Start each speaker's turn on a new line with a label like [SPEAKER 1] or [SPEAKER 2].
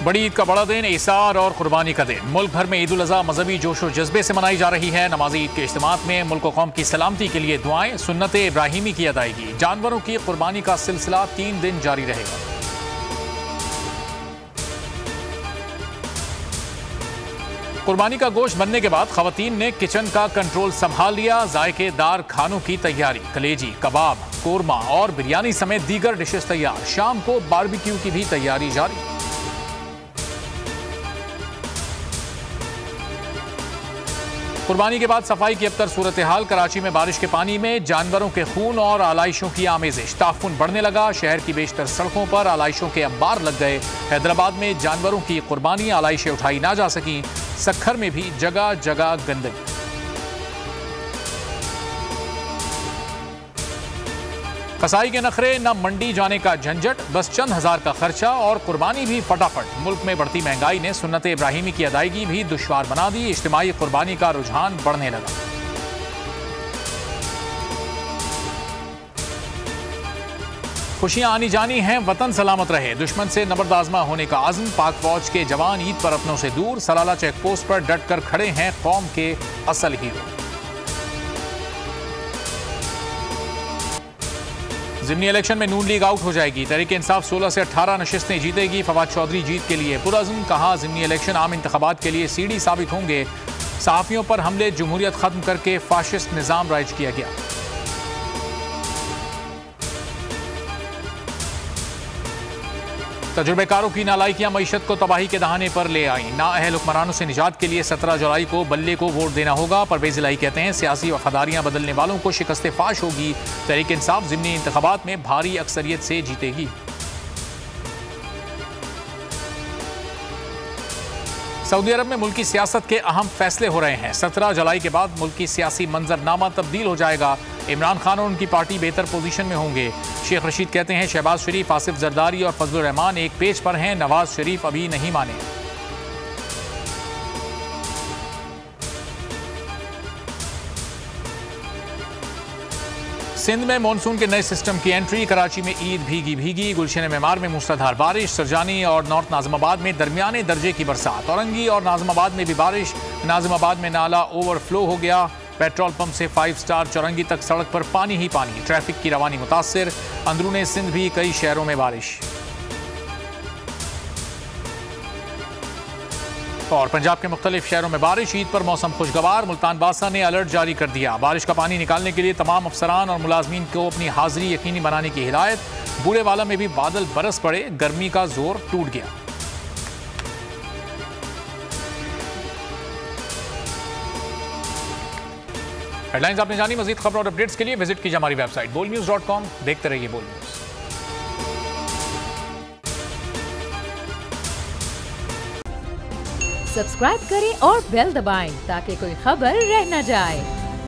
[SPEAKER 1] बड़ी ईद का बड़ा दिन इसार और कुर्बानी का दिन। मुल्क भर में ईद उल अज़हा मजहबी जोशो जज्बे से मनाई जा रही है। नमाज़ी ईद के इज्तिमात में मुल्क व कौम की सलामती के लिए दुआएं, सुन्नत इब्राहिमी की अदायगी। जानवरों की कुर्बानी का सिलसिला 3 दिन जारी रहेगा। कुर्बानी का गोश्त बनने के बाद खवातीन ने किचन का कंट्रोल संभाल लिया। जायकेदार खानों की तैयारी, कलेजी, कबाब, कोरमा और बिरयानी समेत दीगर डिशेस तैयार। शाम को बारबेक्यू की भी तैयारी जारी। कुर्बानी के बाद सफाई की अबतर सूरत हाल। कराची में बारिश के पानी में जानवरों के खून और आलाइशों की आमेजिश। ताफुन बढ़ने लगा। शहर की बेशतर सड़कों पर आलाइशों के अंबार लग गए। हैदराबाद में जानवरों की कुर्बानी, आलाइशें उठाई ना जा सकी। सक्खर में भी जगह जगह गंदगी। कसाई के नखरे, न मंडी जाने का झंझट, बस चंद हजार का खर्चा और कुर्बानी भी फटाफट। मुल्क में बढ़ती महंगाई ने सुन्नत इब्राहिमी की अदायगी भी दुश्वार बना दी। इज्तिमाई कुर्बानी का रुझान बढ़ने लगा। खुशियां आनी जानी हैं, वतन सलामत रहे। दुश्मन से नबर्दाजमा होने का आज़म। पाक फौज के जवान ईद पर अपनों से दूर। सलाला चेक पोस्ट पर डट कर खड़े हैं कौम के असल हीरो। ज़िमनी इलेक्शन में नून लीग आउट हो जाएगी। तहरीक इंसाफ 16 से 18 नशिस्तें जीतेगी। फवाद चौधरी जीत के लिए पुरअज़्म। कहा, ज़िमनी इलेक्शन आम इंतखाबात के लिए सीढ़ी साबित होंगे। सहाफ़ियों पर हमले, जमहूरियत खत्म करके फाशिस्ट निज़ाम राइज किया गया। तजुर्बेकारों की नालायकियां मईशत को तबाही के दहाने पर ले आई। नाअहल हुक्मरानों से निजात के लिए 17 जुलाई को बल्ले को वोट देना होगा। परवेज इलाही कहते हैं, सियासी वफादारियां बदलने वालों को शिकस्त फाश होगी। तहरीक इंसाफ ज़िमनी इंतखाबात में भारी अक्सरियत से जीतेगी। सऊदी अरब में मुल्की सियासत के अहम फैसले हो रहे हैं। 17 जुलाई के बाद मुल्की सियासी मंजरनामा तब्दील हो जाएगा। इमरान खान और उनकी पार्टी बेहतर पोजीशन में होंगे। शेख रशीद कहते हैं, शहबाज शरीफ, आसिफ जरदारी और फजलुर रहमान एक पेज पर हैं। नवाज शरीफ अभी नहीं माने। सिंध में मानसून के नए सिस्टम की एंट्री। कराची में ईद भीगी भीगी। गुलशन मेमार में मूसलाधार बारिश। सरजानी और नॉर्थ नाज़िमाबाद में दरमियाने दर्जे की बरसात। औरंगी और नाज़िमाबाद में भी बारिश। नाज़िमाबाद में नाला ओवरफ्लो हो गया। पेट्रोल पंप से 5 स्टार चौरंगी तक सड़क पर पानी ही पानी। ट्रैफिक की रवानी मुतासिर। अंदरूने सिंध भी कई शहरों में बारिश। और पंजाब के मुख्तलिफ शहरों में बारिश। ईद पर मौसम खुशगवार। मुल्तान बादशाह ने अलर्ट जारी कर दिया। बारिश का पानी निकालने के लिए तमाम अफसरान और मुलाजमीन को अपनी हाजिरी यकीनी बनाने की हिदायत। बूढ़ेवाला में भी बादल बरस पड़े। गर्मी का जोर टूट गया। हेडलाइंस आपने जानी। मजीद खबरों और अपडेट्स के लिए विजिट कीजिए हमारी वेबसाइट bolnews.com। देखते रहिए बोल न्यूज।
[SPEAKER 2] सब्सक्राइब करें और बेल दबाएं ताकि कोई खबर रह न जाए।